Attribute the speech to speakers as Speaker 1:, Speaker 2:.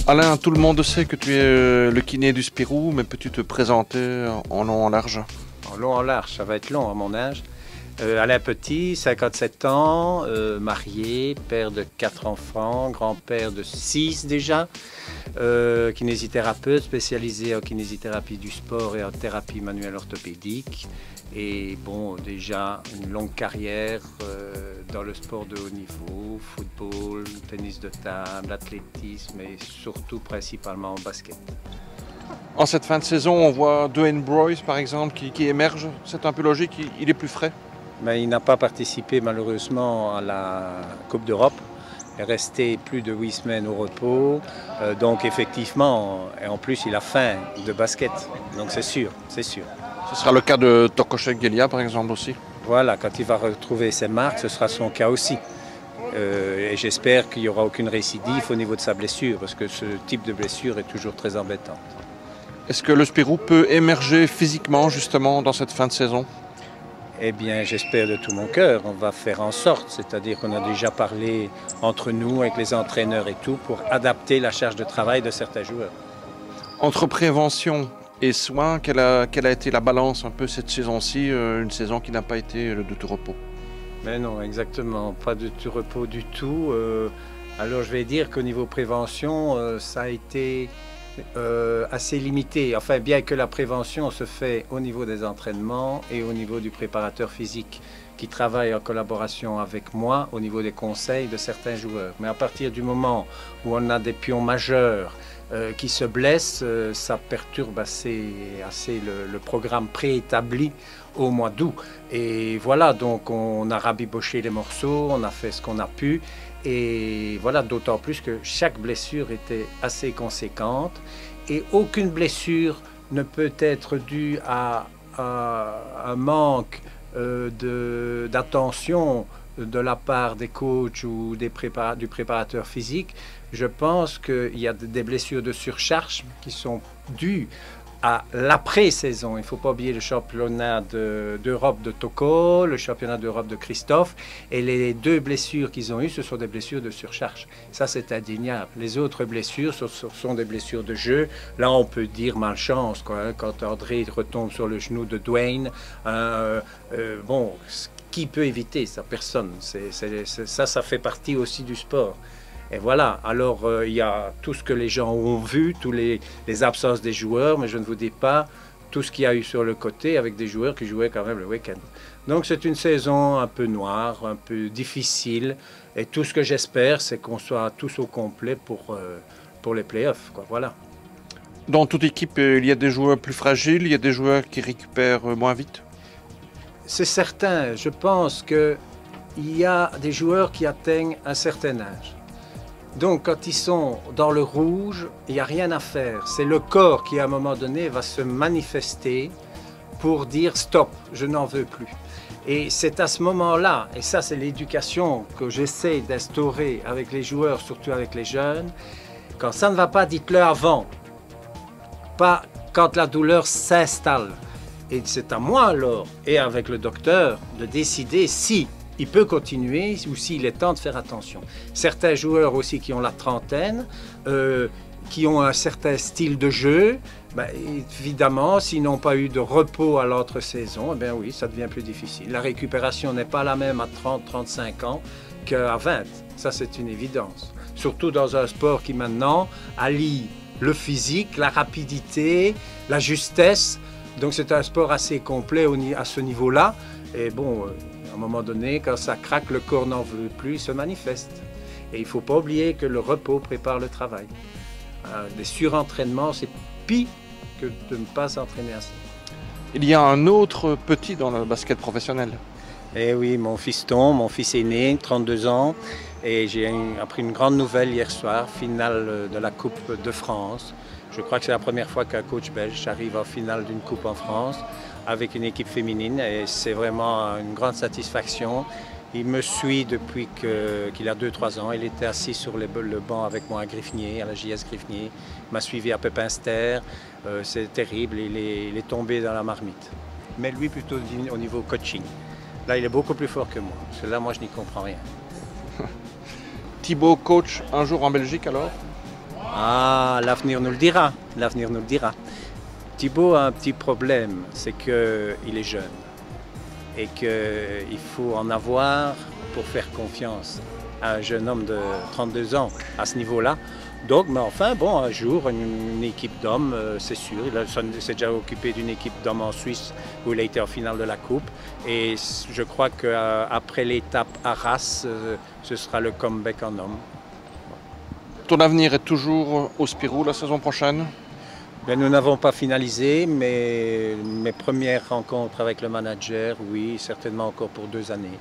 Speaker 1: Alain, tout le monde sait que tu es le kiné du Spirou, mais peux-tu te présenter en long, en large?
Speaker 2: En long, en large, ça va être long à mon âge. Alain Petit, 57 ans, marié, père de 4 enfants, grand-père de 6 déjà, kinésithérapeute spécialisé en kinésithérapie du sport et en thérapie manuelle orthopédique. Et bon, déjà une longue carrière dans le sport de haut niveau, football, tennis de table, athlétisme et surtout principalement en basket.
Speaker 1: En cette fin de saison, on voit Dwayne Broyes par exemple qui émerge. C'est un peu logique, il est plus frais.
Speaker 2: Mais il n'a pas participé malheureusement à la Coupe d'Europe. Il est resté plus de 8 semaines au repos. Donc effectivement, et en plus il a faim de basket. Donc c'est sûr, c'est sûr.
Speaker 1: Ce sera le cas de Tokošek Gelia par exemple aussi.
Speaker 2: Voilà, quand il va retrouver ses marques, ce sera son cas aussi. Et j'espère qu'il n'y aura aucune récidive au niveau de sa blessure, parce que ce type de blessure est toujours très embêtant.
Speaker 1: Est-ce que le Spirou peut émerger physiquement justement dans cette fin de saison?
Speaker 2: Eh bien, j'espère de tout mon cœur. On va faire en sorte, c'est-à-dire qu'on a déjà parlé entre nous, avec les entraîneurs et tout, pour adapter la charge de travail de certains joueurs.
Speaker 1: Entre prévention et soins, quelle a été la balance un peu cette saison-ci, une saison qui n'a pas été de tout repos?
Speaker 2: Mais non, exactement, pas de tout repos du tout. Alors je vais dire qu'au niveau prévention, ça a été assez limité. Enfin, bien que la prévention se fait au niveau des entraînements et au niveau du préparateur physique qui travaille en collaboration avec moi au niveau des conseils de certains joueurs. Mais à partir du moment où on a des pions majeurs qui se blessent, ça perturbe assez le programme préétabli au mois d'août. Et voilà, donc on a rabiboché les morceaux, on a fait ce qu'on a pu. Et voilà, d'autant plus que chaque blessure était assez conséquente. Et aucune blessure ne peut être due à un manque d'attention de la part des coachs ou du préparateur physique. Je pense qu'il y a des blessures de surcharge qui sont dues à l'après-saison. Il ne faut pas oublier le championnat d'Europe de Toko, le championnat d'Europe de Christophe. Et les deux blessures qu'ils ont eues, ce sont des blessures de surcharge. Ça, c'est indéniable. Les autres blessures, ce sont des blessures de jeu. Là, on peut dire malchance, quoi, hein, quand André retombe sur le genou de Dwayne. Bon, qui peut éviter ça? Personne. Ça fait partie aussi du sport. Et voilà, alors il y a tout ce que les gens ont vu, toutes les absences des joueurs, mais je ne vous dis pas tout ce qu'il y a eu sur le côté avec des joueurs qui jouaient quand même le week-end. Donc c'est une saison un peu noire, un peu difficile, et tout ce que j'espère, c'est qu'on soit tous au complet pour les playoffs, quoi, voilà.
Speaker 1: Dans toute équipe, il y a des joueurs plus fragiles, il y a des joueurs qui récupèrent moins vite?
Speaker 2: C'est certain, je pense qu'il y a des joueurs qui atteignent un certain âge. Donc, quand ils sont dans le rouge, il n'y a rien à faire. C'est le corps qui, à un moment donné, va se manifester pour dire « stop, je n'en veux plus ». Et c'est à ce moment-là, et ça c'est l'éducation que j'essaie d'instaurer avec les joueurs, surtout avec les jeunes, quand ça ne va pas, dites-le avant, pas quand la douleur s'installe. Et c'est à moi alors, et avec le docteur, de décider si il peut continuer ou s'il est temps de faire attention. Certains joueurs aussi qui ont la trentaine, qui ont un certain style de jeu, ben, évidemment, s'ils n'ont pas eu de repos à l'entre-saison, eh bien oui, ça devient plus difficile. La récupération n'est pas la même à 30-35 ans qu'à 20. Ça, c'est une évidence. Surtout dans un sport qui maintenant allie le physique, la rapidité, la justesse. Donc c'est un sport assez complet à ce niveau-là. Et bon, à un moment donné, quand ça craque, le corps n'en veut plus, il se manifeste. Et il ne faut pas oublier que le repos prépare le travail. Des surentraînements, c'est pire que de ne pas s'entraîner assez.
Speaker 1: Il y a un autre petit dans le basket professionnel.
Speaker 2: Eh oui, mon fiston, mon fils aîné, 32 ans. Et j'ai appris une grande nouvelle hier soir, finale de la Coupe de France. Je crois que c'est la première fois qu'un coach belge arrive en finale d'une coupe en France avec une équipe féminine et c'est vraiment une grande satisfaction. Il me suit depuis qu'il a 2-3 ans. Il était assis sur le banc avec moi à Griffnier, à la JS Griffnier. Il m'a suivi à Pepinster. C'est terrible, il est tombé dans la marmite. Mais lui plutôt au niveau coaching. Là, il est beaucoup plus fort que moi. Parce que là, moi, je n'y comprends rien.
Speaker 1: Thibaut, coach un jour en Belgique alors?
Speaker 2: Ah, l'avenir nous le dira. L'avenir nous le dira. Thibaut a un petit problème, c'est qu'il est jeune et qu'il faut en avoir pour faire confiance à un jeune homme de 32 ans à ce niveau-là. Donc, mais enfin, bon, un jour, une équipe d'hommes, c'est sûr, il s'est déjà occupé d'une équipe d'hommes en Suisse où il a été en finale de la Coupe. Et je crois qu'après l'étape Arras, ce sera le comeback en homme.
Speaker 1: Ton avenir est toujours au Spirou la saison prochaine?
Speaker 2: Bien, nous n'avons pas finalisé, mais mes premières rencontres avec le manager, oui, certainement encore pour 2 années.